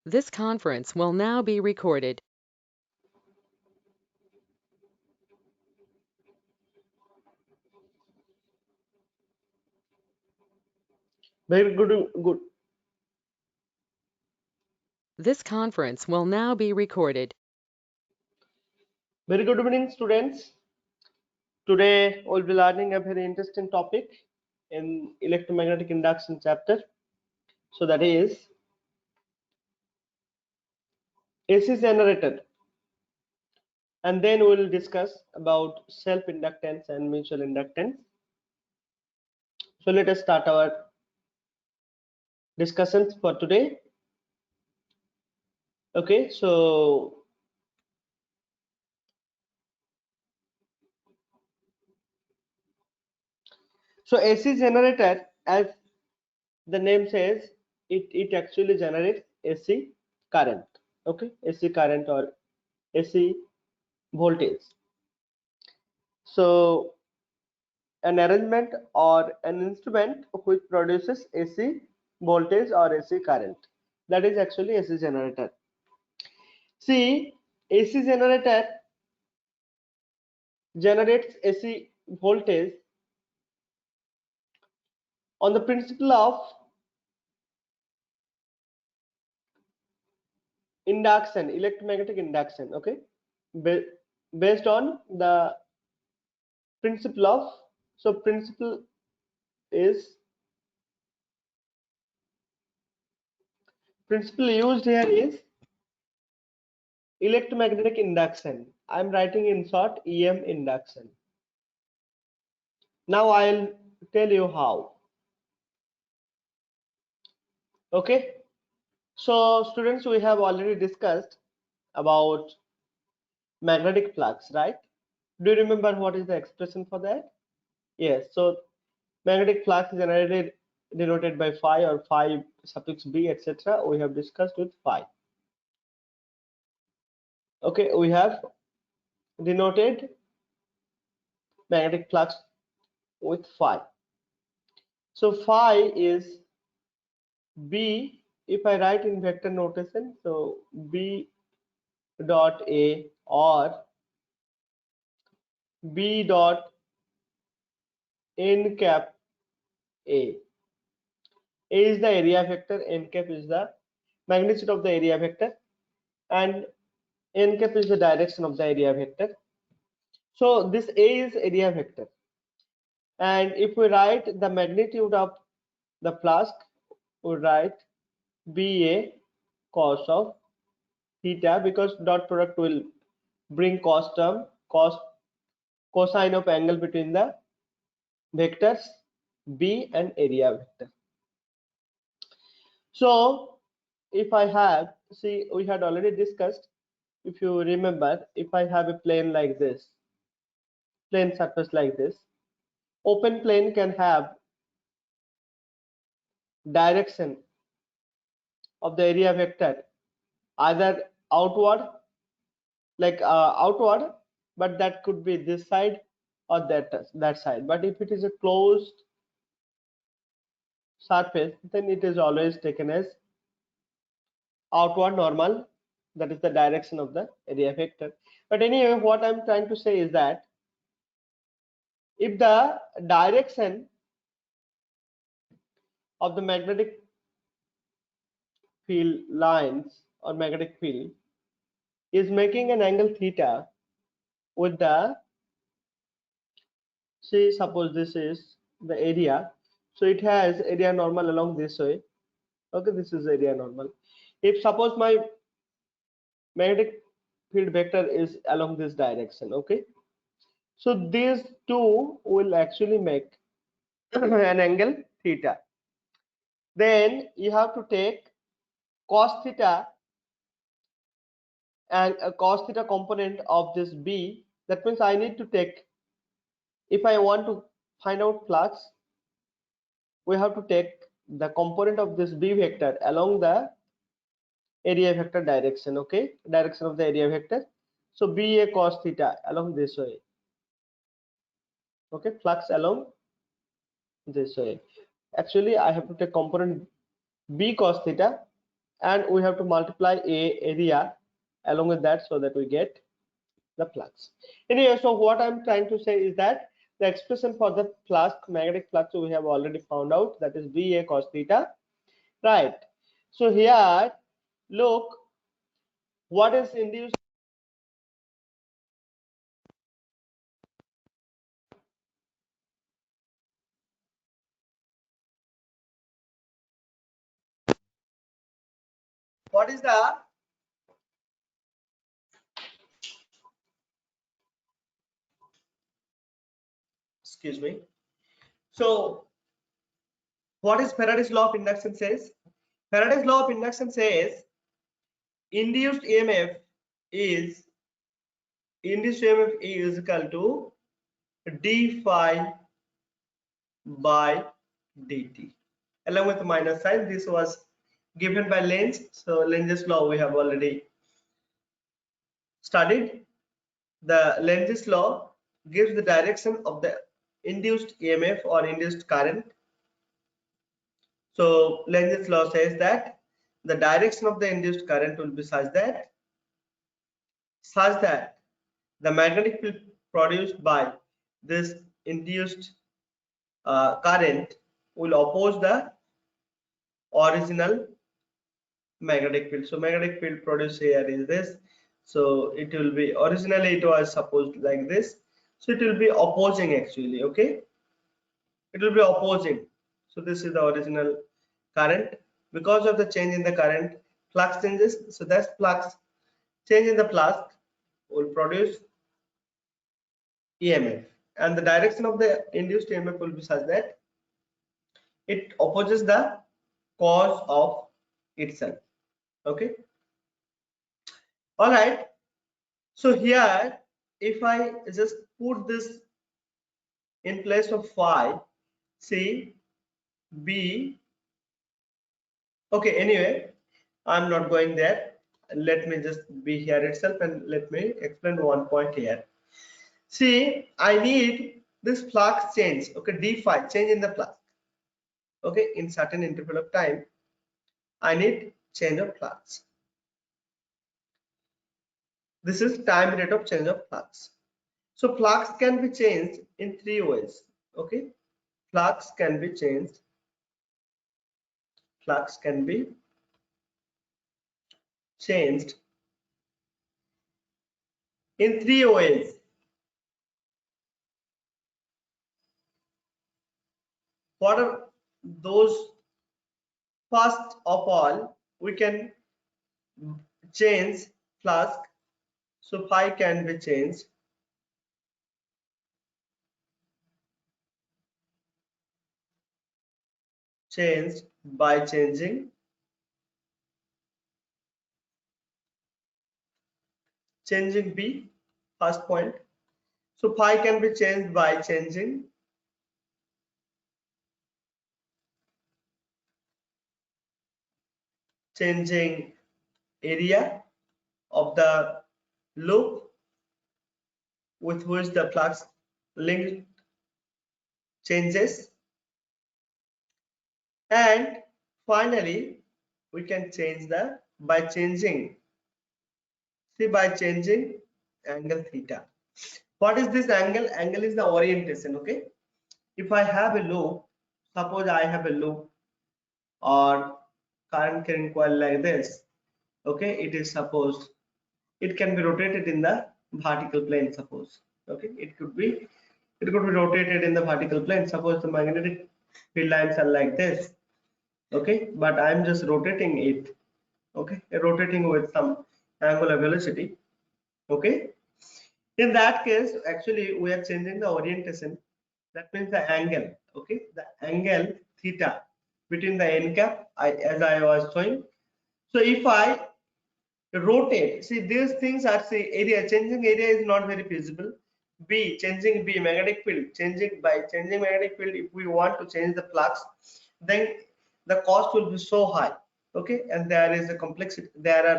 This conference will now be recorded. Very good. This conference will now be recorded. Very good evening, students. Today we'll be learning a very interesting topic in electromagnetic induction chapter. So that is AC generator, and then we'll discuss about self inductance and mutual inductance. So let us start our discussions for today. Okay, so AC generator, as the name says, it actually generates AC current. Okay, AC current or AC voltage. So an arrangement or an instrument which produces AC voltage or AC current, that is actually AC generator. See, AC generator generates AC voltage on the principle of induction, electromagnetic induction. Okay, based on the principle of, so principle is, principle used here is electromagnetic induction. I'm writing in short EM induction. Now I'll tell you how. Okay, so students, we have already discussed about magnetic flux, right? Do you remember what is the expression for that? Yes, so magnetic flux is generated, denoted by phi or phi suffix b, etc. We have discussed with phi. Okay, we have denoted magnetic flux with phi. So phi is b, if I write in vector notation, so b dot a or b dot n cap a. A is the area vector, n cap is the magnitude of the area vector, and n cap is the direction of the area vector. So this A is area vector, and if we write the magnitude of the flask, we write BA cos of theta, because dot product will bring cos term, cosine of angle between the vectors B and area vector. So if I have, see, we had already discussed, if you remember, if I have a plane like this, plane surface like this, open plane can have direction of the area vector either outward, like outward, but that could be this side or that side. But if it is a closed surface, then it is always taken as outward normal, that is the direction of the area vector. But anyway, what I'm trying to say is that if the direction of the magnetic field lines or magnetic field is making an angle theta with the, say, suppose this is the area, so it has area normal along this way. Okay, this is area normal. If suppose my magnetic field vector is along this direction, okay, so these two will actually make an angle theta. Then you have to take cos theta and a cos theta component of this B. That means I need to take, if I want to find out flux, we have to take the component of this B vector along the area vector direction. Okay, direction of the area vector. So BA cos theta along this way. Okay, flux along this way. Actually, I have to take component B cos theta and we have to multiply a area along with that so that we get the flux. Anyway, so what I'm trying to say is that the expression for the flux, magnetic flux, we have already found out, that is VA cos theta, right? So here, look, what is induced? What is the excuse me? So what is Faraday's law of induction says? Faraday's law of induction says induced EMF is equal to d phi by dt, along with the minus sign. This was given by Lenz. So Lenz's law we have already studied. The Lenz's law gives the direction of the induced EMF or induced current. So Lenz's law says that the direction of the induced current will be such that the magnetic field produced by this induced current will oppose the original magnetic field. So magnetic field produced here is this. So it will be, originally it was supposed like this. So it will be opposing actually, okay? It will be opposing. So this is the original current. Because of the change in the current, flux changes. So that's flux. Change in the flux will produce EMF. And the direction of the induced EMF will be such that it opposes the cause of itself. Okay. All right. So here, if I just put this in place of phi, C, B, okay, anyway, I'm not going there. Let me just be here itself and let me explain one point here. See, I need this flux change, okay, d phi, change in the flux, okay, in certain interval of time, I need change of flux. This is time rate of change of flux. So flux can be changed in three ways, okay. Flux can be changed in three ways. What are those? First of all, we can change flux, so phi can be changed by changing B, first point. So phi can be changed by changing area of the loop with which the flux link changes, and finally we can change by changing angle theta. What is this angle? Angle is the orientation, okay. If I have a loop, suppose I have a loop or current can coil like this, okay, it is supposed it can be rotated in the vertical plane, suppose, okay, it could be rotated in the vertical plane. Suppose the magnetic field lines are like this, okay, but I'm just rotating it, okay, rotating with some angular velocity, okay. In that case, actually we are changing the orientation, that means the angle, okay, the angle theta between the n cap, as I was showing. So if I rotate, see these things are, see, area, changing area is not very feasible. B, changing B, magnetic field, by changing magnetic field, if we want to change the flux, then the cost will be so high, okay, and there are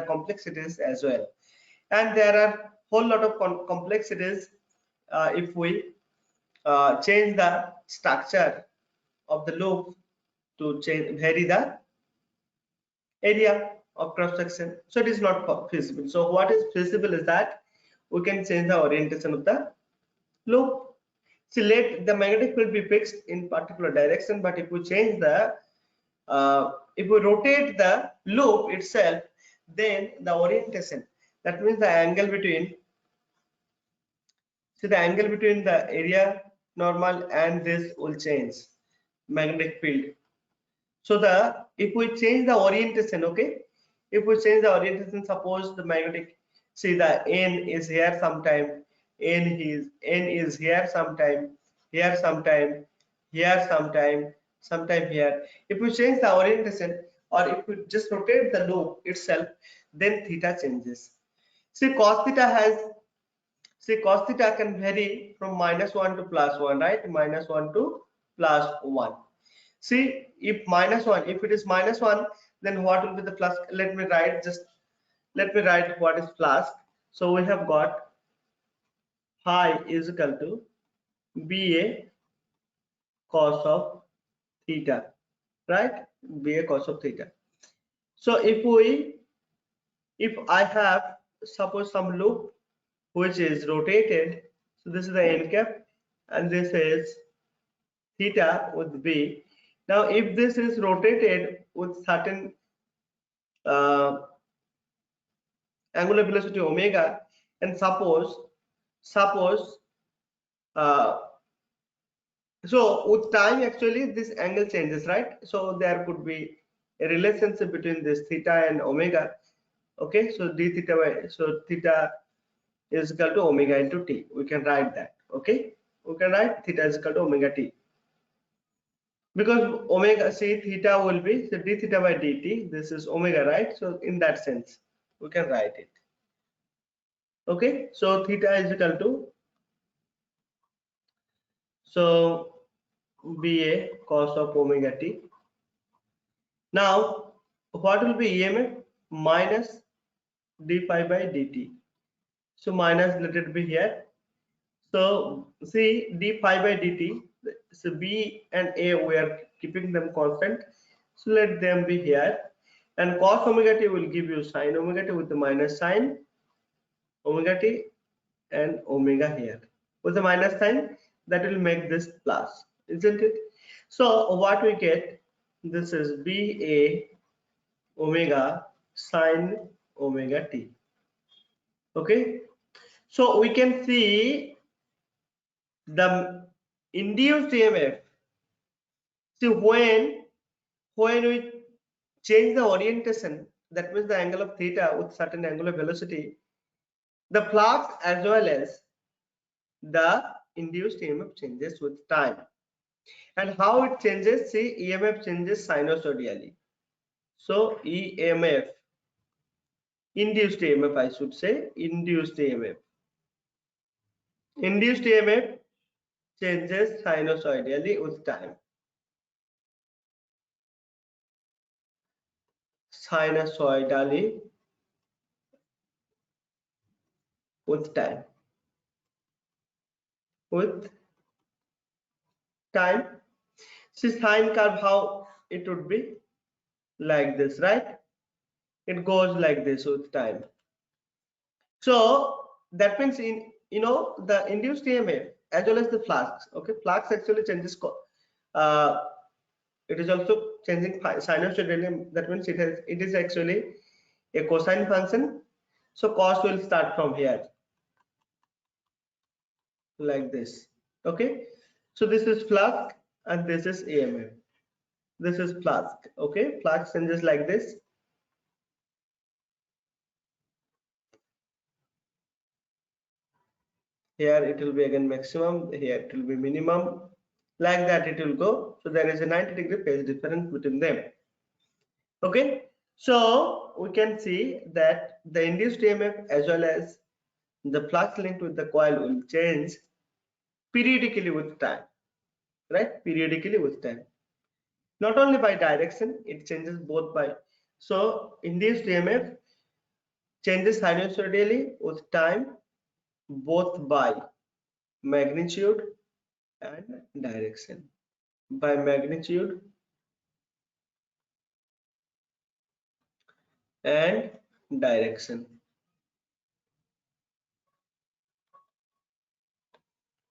complexities as well, and there are whole lot of complexities if we change the structure of the loop to vary the area. of cross section, so it is not feasible. So what is feasible is that we can change the orientation of the loop. So let the magnetic field be fixed in particular direction, but if we change the if we rotate the loop itself, then the orientation, that means the angle between, see the angle between the area normal and this will change magnetic field. So the if we change the orientation, okay, if we change the orientation, suppose the magnetic, see the N is here sometime, N is here sometime, here sometime, here sometime here. If we change the orientation or if we just rotate the loop itself, then theta changes. See cos theta has, see cos theta can vary from -1 to +1, right? -1 to +1. See, if -1, if it is -1, then what will be the flux? Let me write, just let me write what is flux. So we have got phi is equal to BA cos of theta, right? BA cos of theta. So if I have suppose some loop which is rotated, so this is the n cap and this is theta with B. Now if this is rotated with certain angular velocity omega, and suppose uh, so with time actually this angle changes, right? So there could be a relationship between this theta and omega. Okay, so d theta by, so theta is equal to omega into t. We can write that. Okay, we can write theta is equal to omega t, because omega, see theta will be, so d theta by dt, this is omega, right? So in that sense we can write it. Okay, so theta is equal to, so BA cos of omega t. Now what will be EMF? Minus d phi by dt. So minus, let it be here. So see d phi by dt, so B and A we are keeping them constant, so let them be here, and cos omega t will give you sin omega t with the minus sign omega t and omega here with the minus sign, that will make this plus, isn't it? So what we get, this is BA omega sin omega t. Okay, so we can see the induced EMF. See when we change the orientation, that means the angle of theta with certain angular velocity, the flux as well as the induced EMF changes with time. And how it changes? See, EMF changes sinusoidally. So EMF, induced EMF, I should say, induced EMF. Induced EMF changes sinusoidally with time. Sinusoidally with time. With time. See sine curve, how it would be like this, right? It goes like this with time. So that means in, you know, the induced EMF as well as the flux. Okay, flux actually changes. Uh, it is also changing sinusoidally. That means it is actually a cosine function. So cos will start from here like this. Okay, so this is flux and this is EMF. This is flux. Okay, flux changes like this. Here it will be again maximum, here it will be minimum, like that it will go. So there is a 90-degree phase difference between them. Okay, so we can see that the induced EMF as well as the flux linked with the coil will change periodically with time, right? Periodically with time, not only by direction, it changes both by, so induced EMF changes sinusoidally with time, both by magnitude and direction. By magnitude and direction.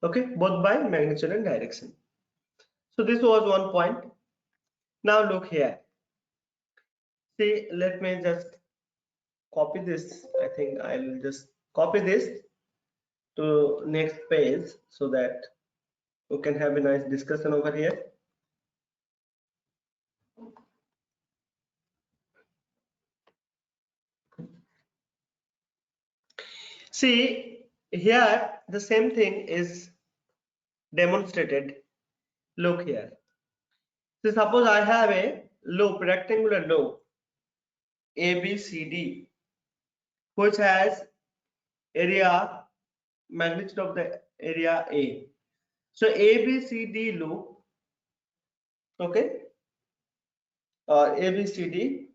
Okay, both by magnitude and direction. So this was one point. Now look here. See, let me just copy this. I think I'll just copy this to next page so that we can have a nice discussion over here. See, here the same thing is demonstrated. Look here. So suppose I have a loop, rectangular loop ABCD, which has area, magnitude of the area A. So ABCD loop, okay, or ABCD,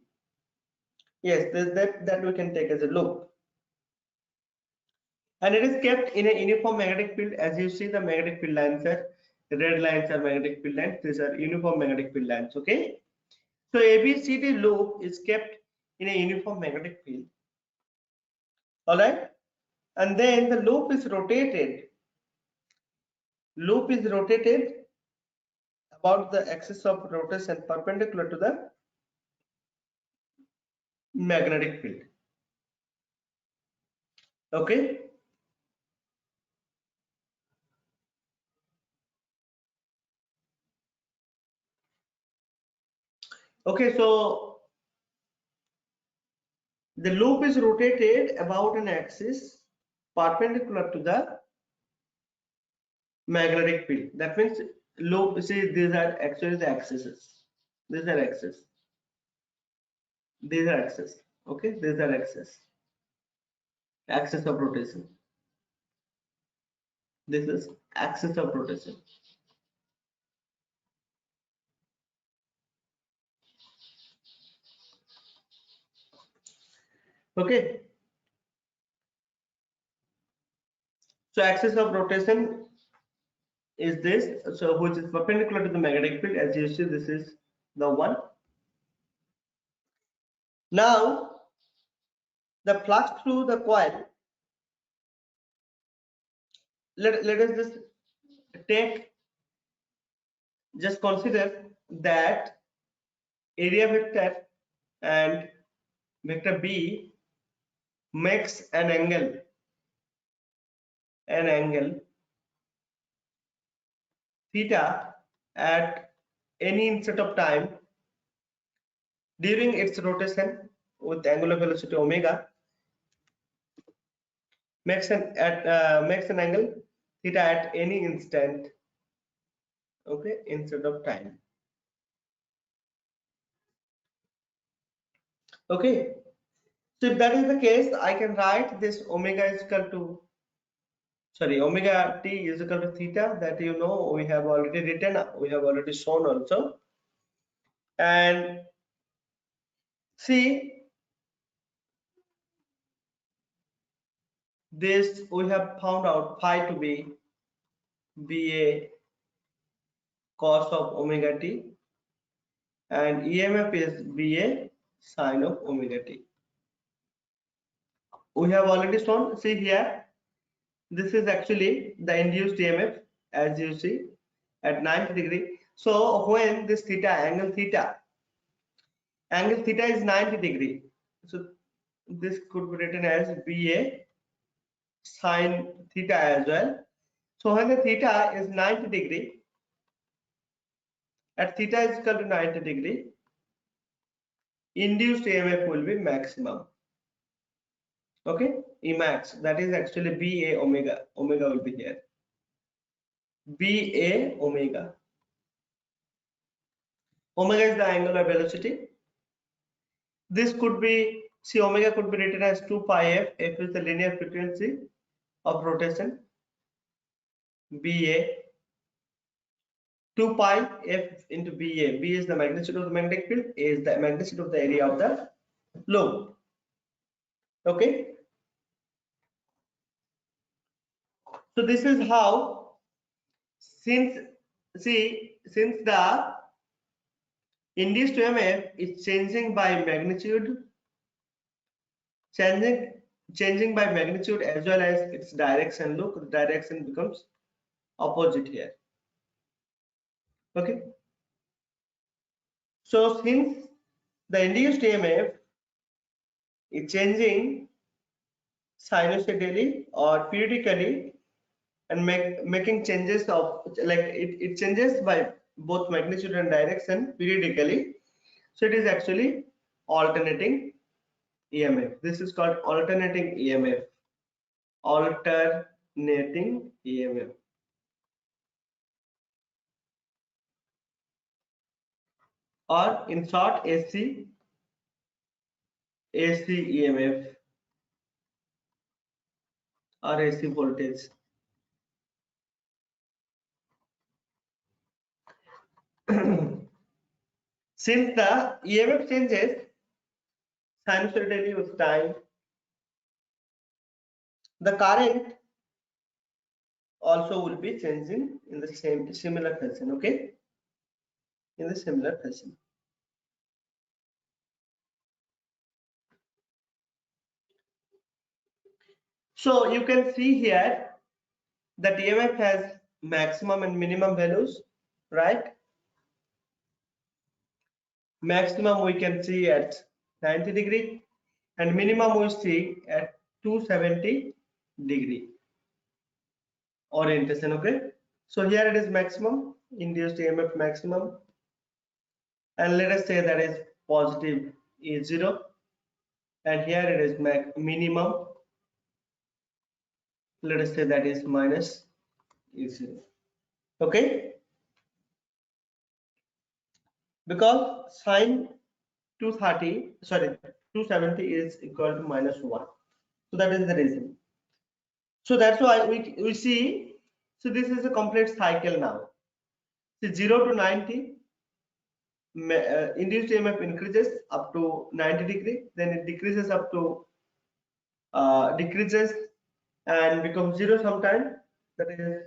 yes, that we can take as a loop, and it is kept in a uniform magnetic field. As you see, the magnetic field lines are, the red lines are magnetic field lines. These are uniform magnetic field lines. Okay, so ABCD loop is kept in a uniform magnetic field. All right, and then the loop is rotated. Loop is rotated about the axis of rotation perpendicular to the magnetic field. Okay. Okay, so the loop is rotated about an axis perpendicular to the magnetic field. That means loop, see, these are actually the axes. These are axes. These are axes. Okay, these are axes. Axis of rotation. This is axis of rotation. Okay. So axis of rotation is this, so which is perpendicular to the magnetic field. As you see, this is the one. Now the flux through the coil, let us just consider that area vector and vector B makes an angle theta at any instant of time during its rotation with angular velocity omega, makes an angle theta at any instant, okay, instant of time. Okay, so if that is the case, I can write this omega is equal to, sorry, omega t is equal to theta, that you know we have already written, we have already shown also. And see, this we have found out phi to be a cos of omega t, and EMF is be a sine of omega t. We have already shown, see here, this is actually the induced EMF, as you see, at 90 degree. So when this angle theta is 90 degree, so this could be written as be a sine theta as well. So when the theta is 90 degree, at theta is equal to 90 degree, induced EMF will be maximum. Okay, Emax, that is actually Ba omega. Omega will be here. Ba omega. Omega is the angular velocity. This could be, see, omega could be written as 2 pi f. F is the linear frequency of rotation. Ba 2 pi f into Ba. B is the magnitude of the magnetic field. A is the magnitude of the area of the loop. Okay. So this is how, since the induced EMF is changing by magnitude changing by magnitude as well as its direction. Look, the direction becomes opposite here. Okay, so since the induced EMF is changing sinusoidally or periodically and making changes of like it changes by both magnitude and direction periodically, so it is actually alternating EMF. This is called alternating EMF. Alternating EMF, or in short AC EMF or AC voltage. Since the EMF changes sinusoidally with time, the current also will be changing in the similar fashion. Okay, in the similar fashion. So you can see here that EMF has maximum and minimum values, right? Maximum we can see at 90 degree and minimum we see at 270 degree orientation. Okay, so here it is maximum, induced EMF maximum, and let us say that is positive is 0, and here it is minimum, let us say that is minus is 0. Okay, because sine 270 is equal to -1, so that is the reason. So that's why we see, so this is a complete cycle now. So 0 to 90, induced EMF increases up to 90 degree, then it decreases up to decreases and becomes 0 sometime, that is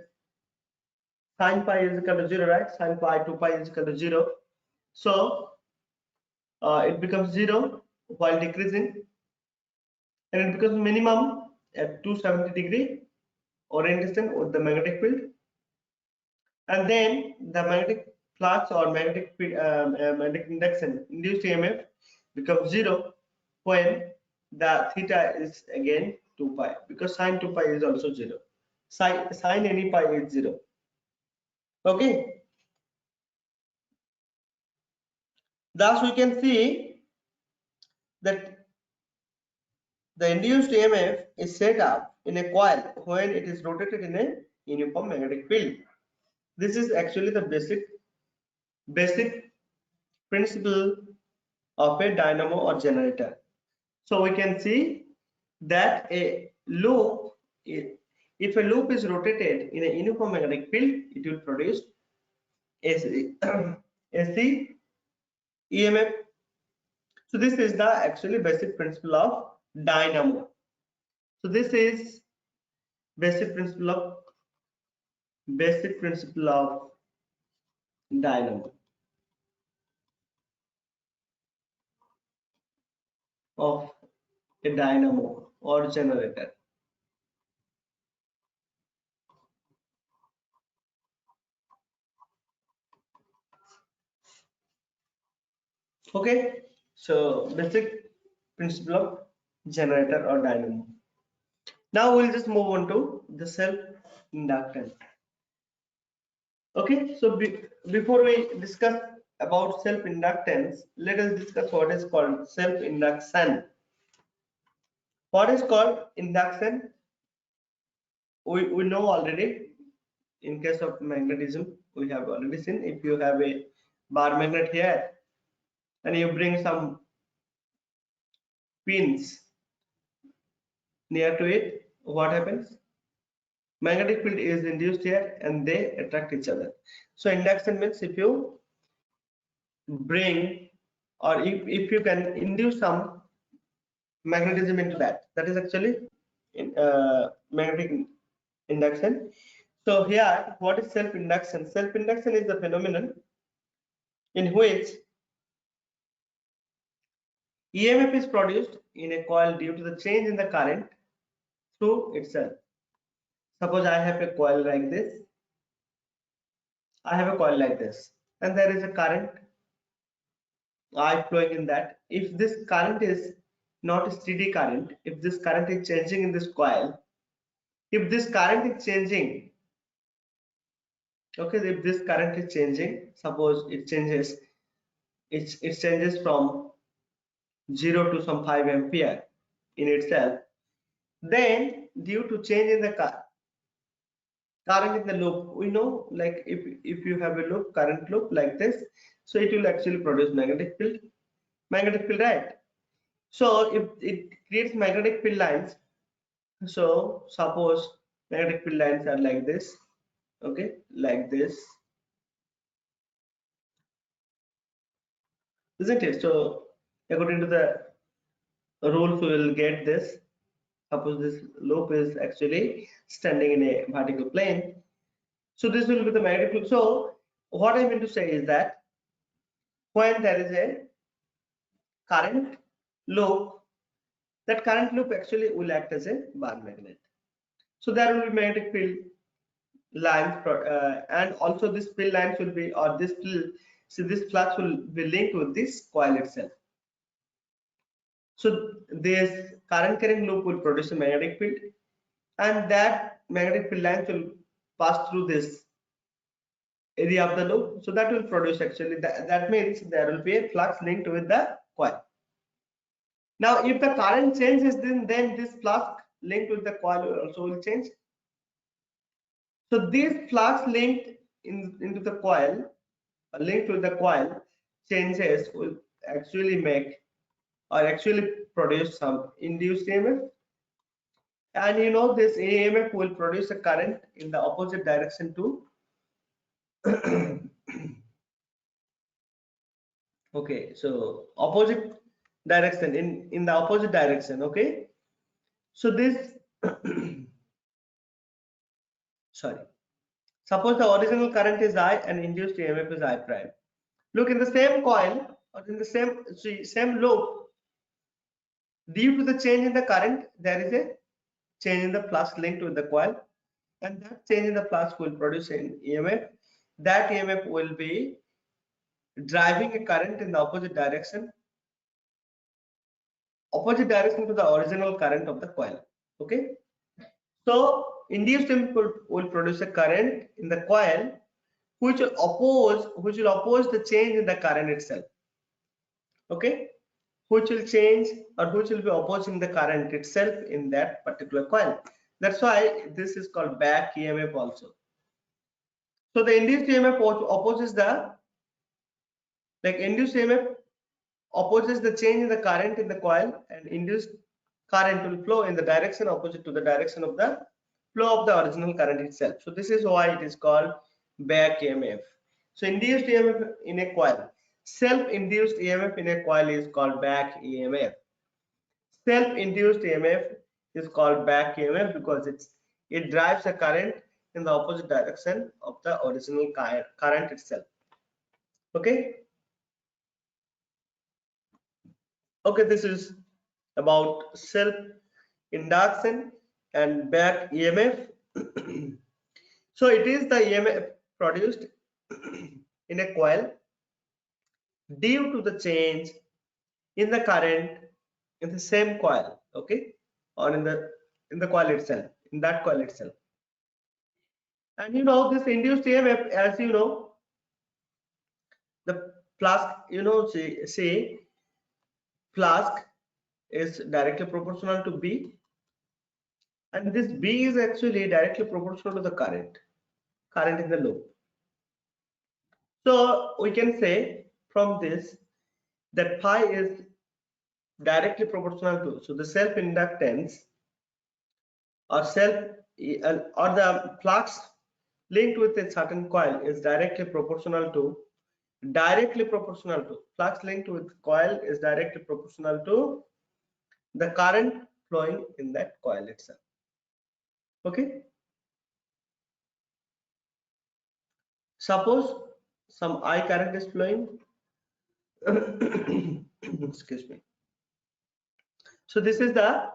sine pi is equal to 0, right? Sine pi 2 pi is equal to 0, so it becomes 0 while decreasing, and it becomes minimum at 270 degree orientation with the magnetic field, and then the magnetic flux or magnetic induction induced EMF becomes 0 when the theta is again 2 pi, because sine 2 pi is also 0, sine any pi is 0. Okay, thus we can see that the induced EMF is set up in a coil when it is rotated in a uniform magnetic field. This is actually the basic principle of a dynamo or generator. So we can see that a loop, if a loop is rotated in a uniform magnetic field, it will produce AC, AC EMF. So this is the actually basic principle of dynamo. So this is basic principle of dynamo, of a dynamo or generator. Okay, so basic principle of generator or dynamo. Now we'll just move on to the self inductance. Okay, so before we discuss about self inductance, let us discuss what is called self induction. What is called induction? We know already. In case of magnetism, we have already seen, if you have a bar magnet here and you bring some pins near to it, what happens? Magnetic field is induced here and they attract each other. So induction means if you bring, or if you can induce some magnetism into that is actually magnetic induction. So here, what is self induction? Self induction is the phenomenon in which EMF is produced in a coil due to the change in the current through itself. Suppose I have a coil like this. I have a coil like this, and there is a current I flowing in that. If this current is not a steady current, if this current is changing in this coil, if this current is changing, okay, if this current is changing, suppose it changes, it changes from 0 to some 5 ampere in itself, then due to change in the current in the loop, we know, like if you have a loop, current loop like this, so it will actually produce magnetic field, right? So if it creates magnetic field lines, so suppose magnetic field lines are like this, okay, like this, isn't it? So according to the rules, we will get this. Suppose this loop is actually standing in a vertical plane, so this will be the magnetic field. So what I mean to say is that when there is a current loop, that current loop actually will act as a bar magnet. So there will be magnetic field lines, and also this field lines will be, or this field, so this flux will be linked with this coil itself. So this current carrying loop will produce a magnetic field, and that magnetic field lines will pass through this area of the loop. So that will produce actually, that means there will be a flux linked with the coil. Now if the current changes, then this flux linked with the coil also will change. So this flux linked into the coil, linked with the coil, changes will actually make or actually produce some induced EMF. And you know, this EMF will produce a current in the opposite direction too. Okay, so opposite direction, in the opposite direction, okay. So this sorry, suppose the original current is I and induced EMF is I prime. Look, in the same coil or in the same loop, due to the change in the current, there is a change in the flux linked with the coil, and that change in the flux will produce an EMF. That EMF will be driving a current in the opposite direction to the original current of the coil. Okay, so induced EMF will produce a current in the coil which will oppose the change in the current itself. Okay, which will change or which will be opposing the current itself in that particular coil. That's why this is called back EMF also. So the induced EMF opposes the, like induced EMF opposes the change in the current in the coil, and induced current will flow in the direction opposite to the direction of the flow of the original current itself. So this is why it is called back EMF. So induced EMF in a coil, self-induced EMF in a coil is called back EMF. Self-induced EMF is called back EMF because it drives a current in the opposite direction of the original current itself. Okay. Okay, this is about self induction and back EMF. So it is the EMF produced in a coil due to the change in the current in the same coil, okay, or in the coil itself, in that coil itself. And you know, this induced EMF, as you know, the flask, you know, say flask is directly proportional to B, and this B is actually directly proportional to the current in the loop. So we can say from this that phi is directly proportional to, so the self inductance or the flux linked with a certain coil is directly proportional to flux linked with coil is directly proportional to the current flowing in that coil itself. Okay, suppose some I current is flowing excuse me, So this is the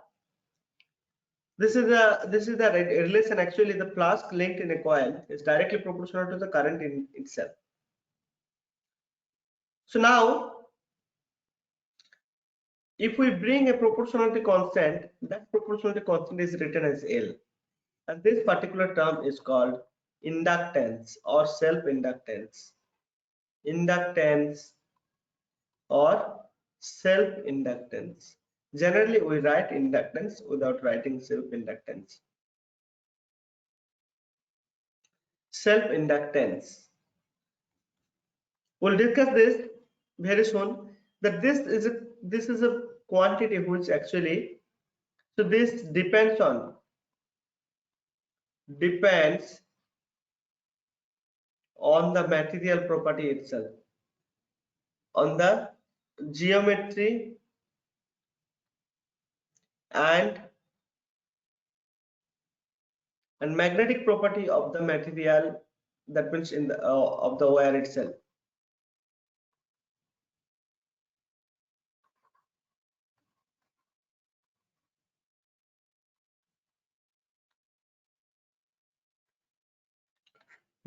relation. Actually, the flux linked in a coil is directly proportional to the current in itself. So now, if we bring a proportionality constant, that proportionality constant is written as L, and this particular term is called inductance or self-inductance. Inductance or self-inductance. Generally, we write inductance without writing self-inductance. Self-inductance. We'll discuss this very soon. That this is a quantity which actually, so this depends on the material property itself, on the geometry and magnetic property of the material, that means in the of the wire itself.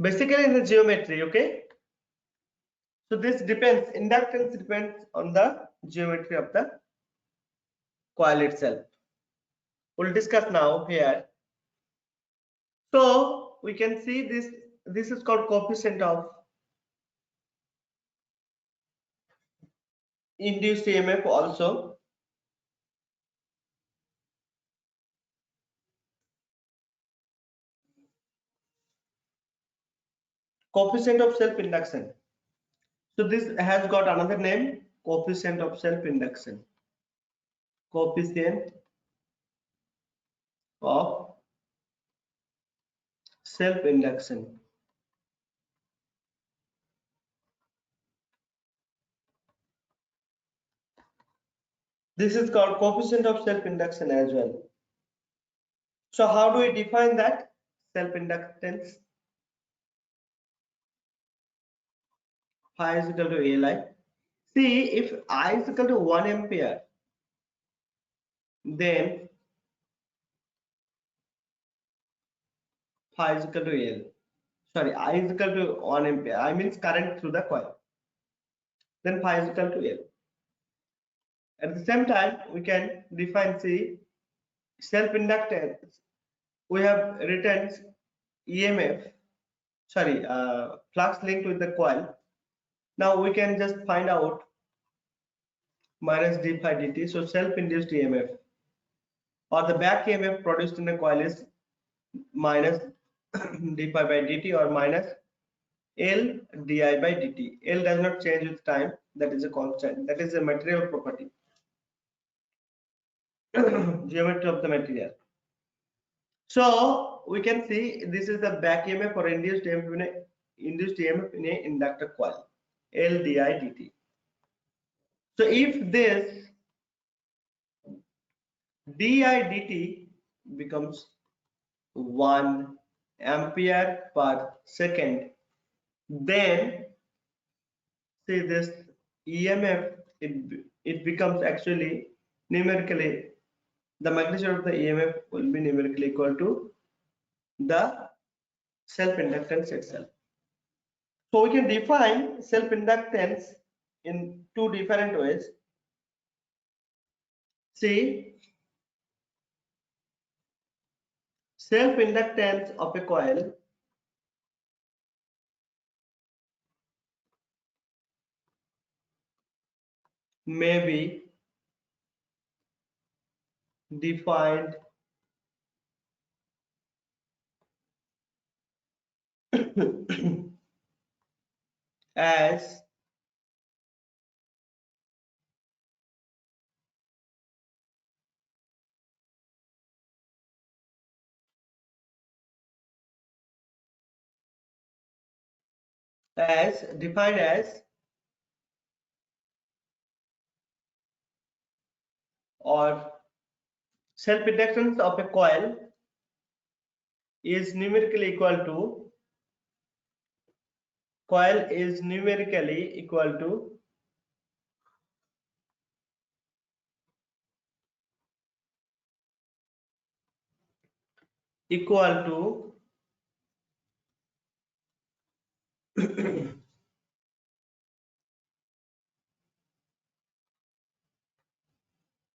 Basically in the geometry, okay? So this depends, inductance depends on the geometry of the coil itself. We'll discuss now here. So we can see this is called coefficient of induced EMF also. Coefficient of self-induction. So this has got another name, coefficient of self-induction. Coefficient of self-induction. This is called coefficient of self-induction as well. So how do we define that self-inductance? Phi is equal to Li. See, if I is equal to 1 ampere, then phi is equal to L. Sorry, I is equal to 1 ampere. I means current through the coil. Then phi is equal to L. At the same time, we can define, see, self-inductance. We have written EMF, sorry, flux linked with the coil. Now we can just find out minus d phi dt. So self-induced EMF or the back EMF produced in the coil is minus d phi by dt or minus L di by dt. L does not change with time. That is a constant. That is a material property. Geometry of the material. So we can see this is the back EMF or induced EMF in a inductor coil, L di dt. So if this di dt becomes 1 ampere per second, then see this EMF, it becomes actually numerically, the magnitude of the EMF will be numerically equal to the self-inductance itself. So we can define self-inductance in two different ways. See, self-inductance of a coil may be defined as defined as or self-inductance of a coil is numerically equal to equal to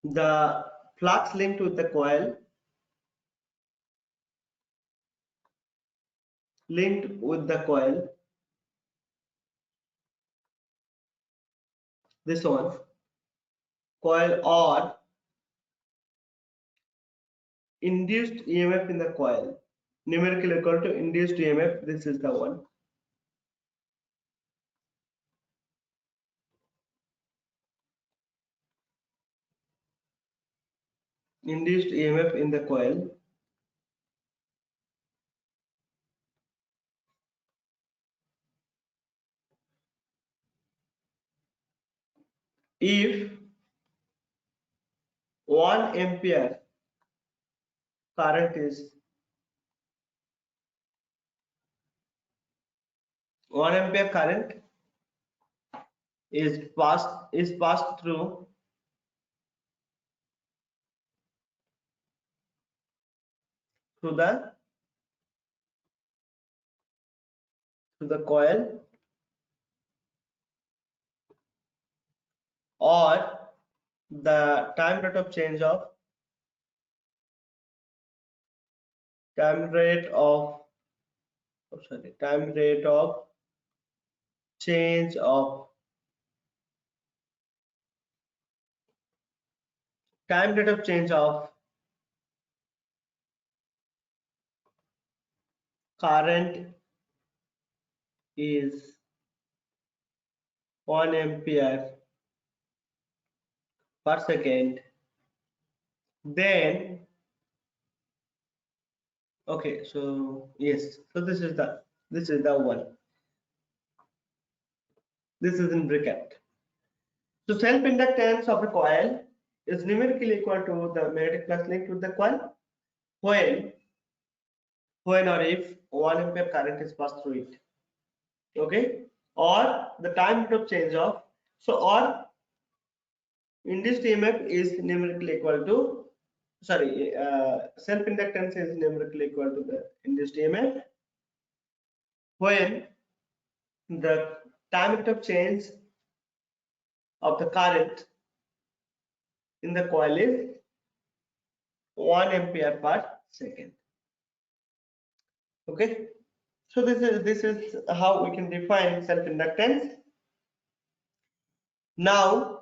the flux linked with the coil, this one coil, or induced EMF in the coil, numerical equal to induced EMF. This is the one. Induced EMF in the coil if 1 ampere current is 1 ampere current is passed through the coil, or the time rate of change of time rate of change of time rate of change of current is 1 ampere per second, then okay, so yes, so this is the one. This is in bracket. So self-inductance of a coil is numerically equal to the magnetic flux linked with the coil when or if 1 ampere current is passed through it. Okay, or the time rate of change of, so or induced EMF is numerically equal to, self-inductance is numerically equal to the induced EMF when the time rate of change of the current in the coil is 1 ampere per second. Okay, so this is how we can define self-inductance. Now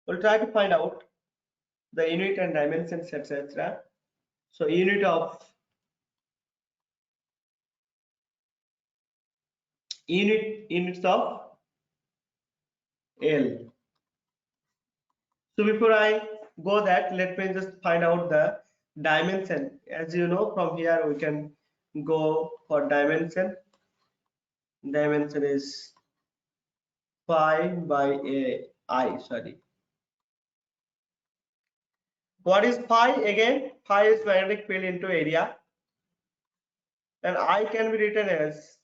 we'll try to find out the unit and dimensions, etc. So units of L. So before I go that, let me just find out the dimension. As you know, from here we can go for dimension. Dimension is pi by I. Sorry. What is pi again? Pi is magnetic field into area, and I can be written as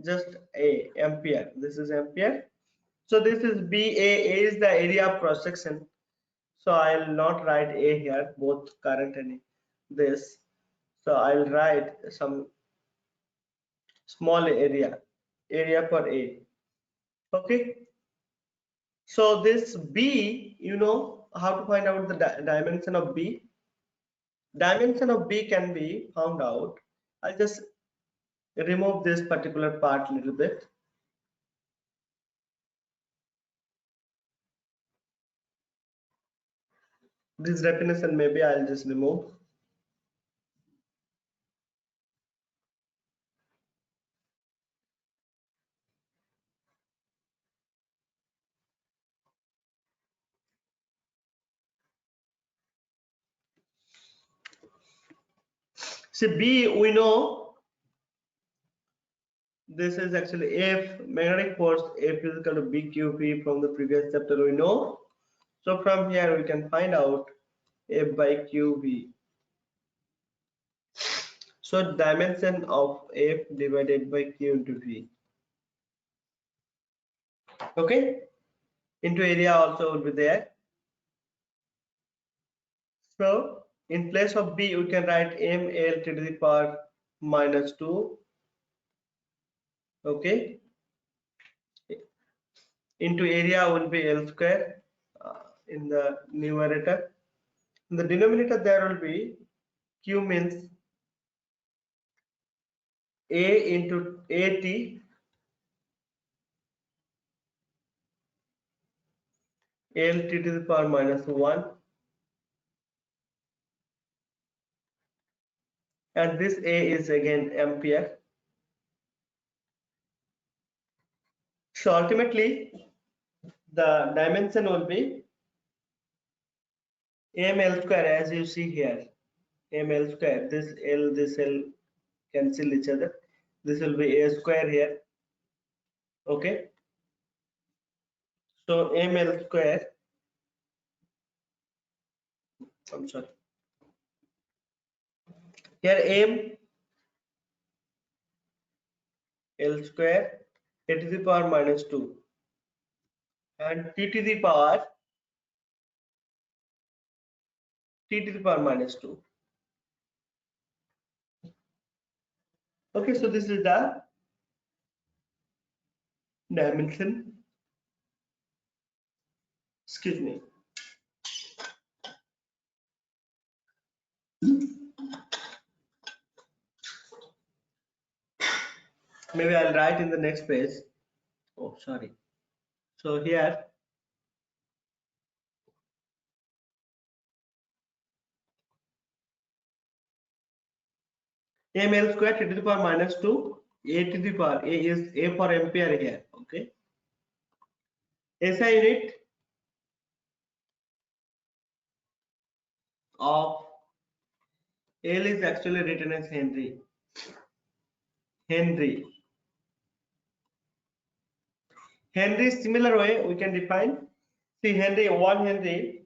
just a ampere. This is ampere. So this is BA. A is the area of cross section. So I'll not write A here, both current and this. So I'll write some small area for A. Okay. So this B, you know how to find out the dimension of B. Dimension of B can be found out. I'll just remove this particular part a little bit. This definition maybe I'll just remove. See, B, we know this is actually F, magnetic force F is equal to BQP from the previous chapter we know. So from here we can find out F by QV. So dimension of F divided by Q into V. Okay, into area also will be there. So In place of B, we can write ml to the power minus 2. Okay. Into area will be L square in the numerator. In the denominator, there will be Q means A into AT LT to the power minus 1, and this A is again ampere. So ultimately the dimension will be ml square, as you see here, ml square. This L cancel each other. This will be A square here. Okay. So ml square, I'm sorry, here m L square a to the power minus 2 and t to the power minus 2. Okay, so this is the dimension. Excuse me. Maybe I'll write in the next page. Oh, sorry. So here ml square t to the power minus 2 a to the power, a is a for ampere here. Okay. SI unit of L is actually written as Henry. Henry. Henry, similar way we can define. See, Henry, 1 Henry,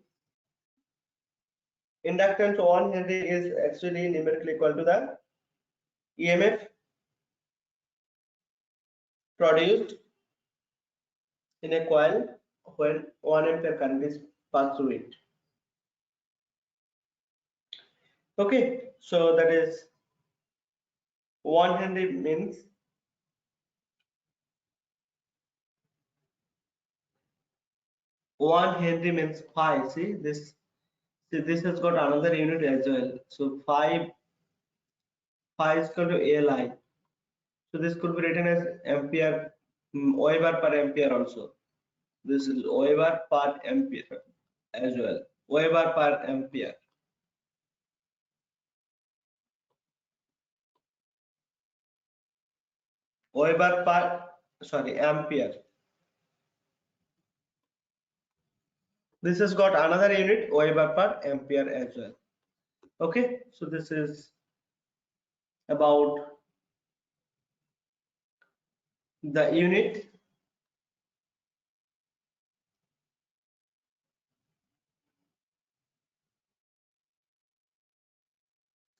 inductance 1 Henry is actually numerically equal to the EMF produced in a coil when 1 ampere current is passed through it. Okay, so that is 1 Henry means 1 Henry means 5. See this has got another unit as well. So 5 is equal to ALI. So this could be written as ampere, Weber per ampere also. This is Weber per ampere as well. Weber per ampere. Weber per, sorry, ampere. This has got another unit, Weber per ampere as well. Okay, so this is about the unit.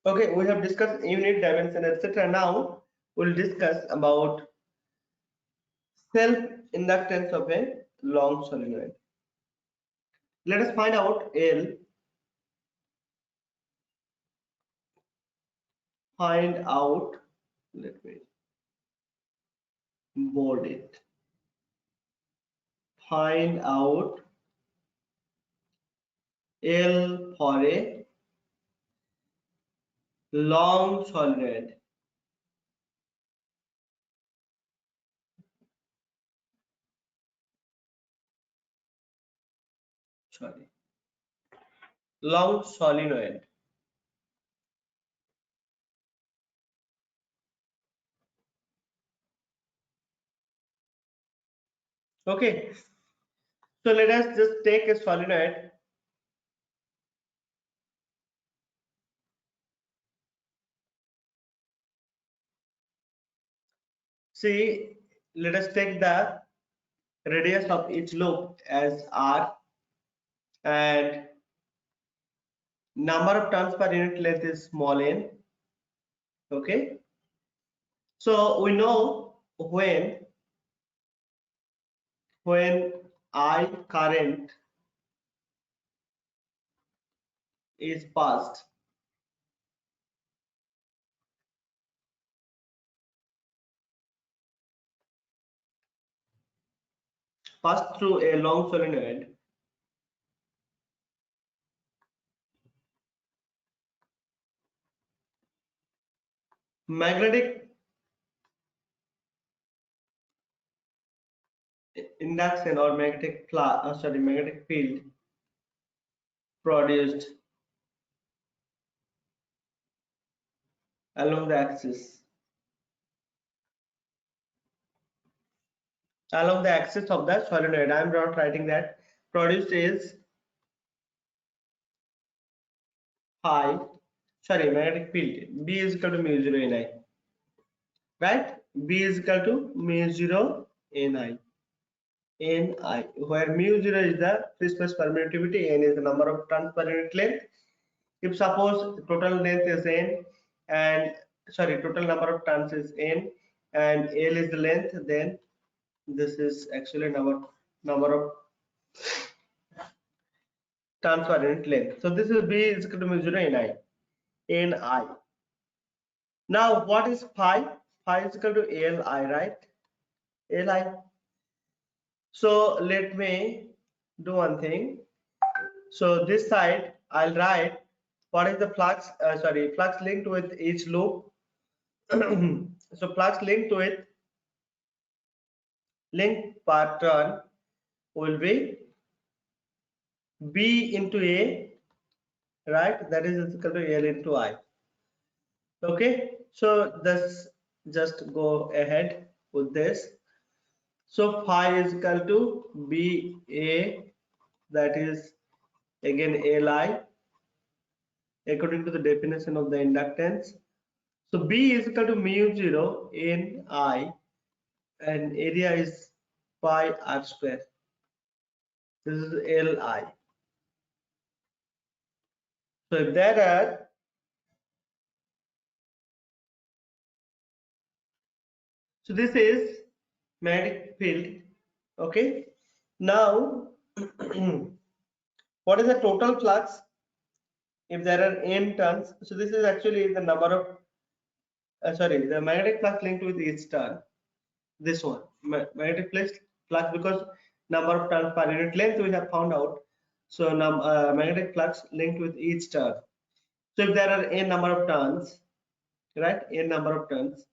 Okay, we have discussed unit, dimension, etc. Now we'll discuss about self-inductance of a long solenoid. Let us find out L. Find out, let me bold it. Find out L for a long solenoid. Sorry, long solenoid. Okay, so let us just take a solenoid. See, let us take the radius of each loop as r and number of turns per unit length is small n. Okay, so we know when I current is passed through a long solenoid, magnetic induction or magnetic field produced along the axis of the solenoid. I am not writing that. Produced is magnetic field. B is equal to mu 0 n I, right? B is equal to mu 0 n I, where mu 0 is the free space permittivity, n is the number of turns per unit length. If suppose total length is n and total number of turns is n and L is the length, then this is actually number of turns per unit length. So this is B is equal to mu 0 n I. Now what is phi? Phi is equal to Li, right? Li. So let me do one thing. So this side I'll write what is the flux, flux linked with each loop. So flux linked with link per turn will be B into A, right? That is equal to L into I. Okay, so this just go ahead with this. So phi is equal to BA, that is again Li, according to the definition of the inductance. So B is equal to mu 0 n I and area is pi r square. This is Li. So if there are this is magnetic field. Okay. Now what is the total flux if there are n turns? So this is actually the number of the magnetic flux linked with each turn. This one, magnetic flux, because number of turns per unit length we have found out. So magnetic flux linked with each turn. So if there are n number of turns, right, n number of turns,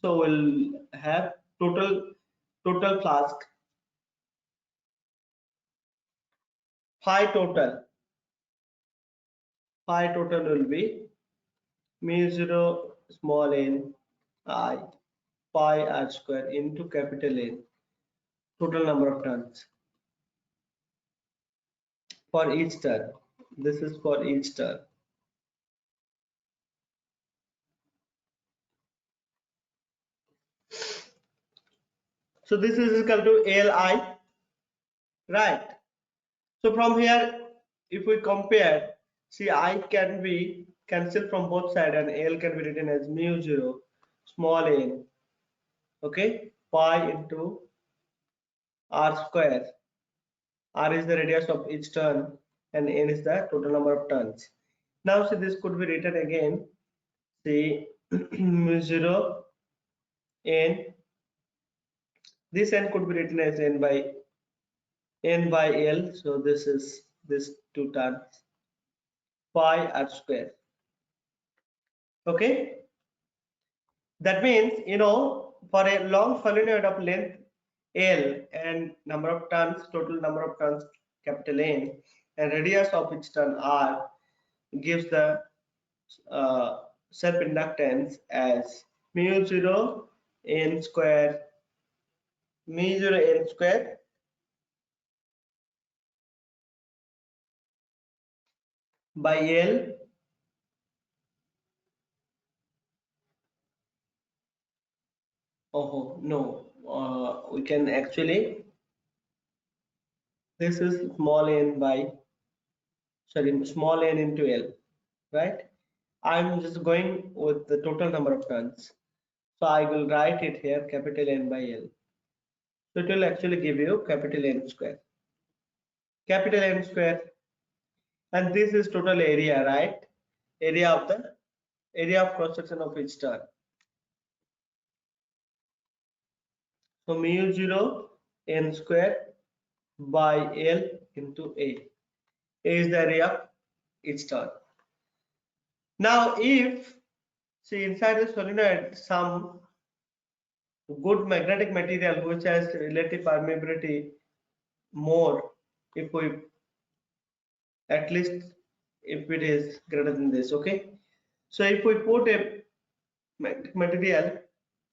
so we'll have total flux phi total will be mu 0 small n I pi r square into capital N, total number of turns for each turn. This is for each turn. So this is equal to Li, right? So from here, if we compare, see, I can be cancelled from both sides and L can be written as mu 0 small n, okay, pi into r square. R is the radius of each turn and n is the total number of turns. Now see, this could be written again, see, mu 0 n, this n could be written as n by L, so this is this two turns pi r square. Okay, that means, for a long solenoid of length L and number of turns, total number of turns capital N, and radius of each turn R, gives the self inductance as mu 0 n square by L we can actually, this is small n into L, right? I'm just going with the total number of turns, so I will write it here capital N by L. So it will actually give you capital N square. and this is total area, right? Area of cross section of each turn. So mu 0 n square by L into A. A is the area of each turn. Now if, see, inside the solenoid some good magnetic material which has relative permeability more, if we, at least if it is greater than this, okay? So if we put a material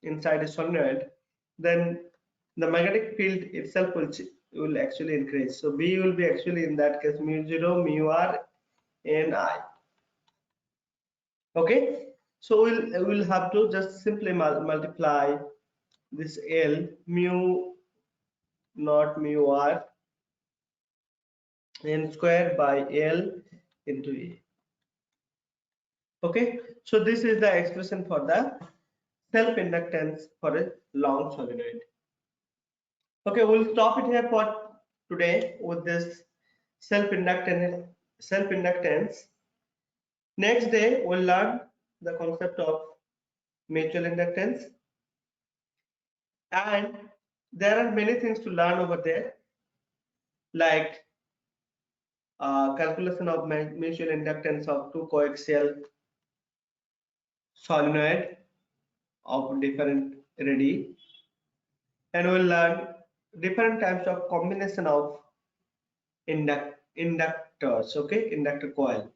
inside a solenoid, then the magnetic field itself will actually increase. So B will be actually in that case mu 0 mu r n I. Okay, so we'll have to just simply multiply this L mu not mu r n square by L into A. Okay, so this is the expression for the self-inductance for a long solenoid. Okay, we'll stop it here for today with this self-inductance. Next day, we'll learn the concept of mutual inductance, and there are many things to learn over there, like calculation of mutual inductance of two coaxial solenoid of different radii, and we'll learn different types of combination of inductors. Okay, inductor coil.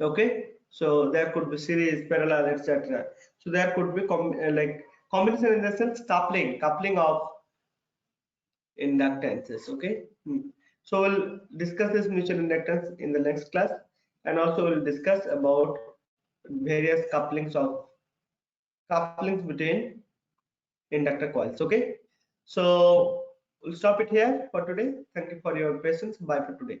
Okay, so there could be series, parallel, etc. So there could be like combination in the sense coupling of inductances. Okay, so we'll discuss this mutual inductance in the next class, and also we'll discuss about various couplings between inductor coils. Okay, so we'll stop it here for today. Thank you for your patience. Bye for today.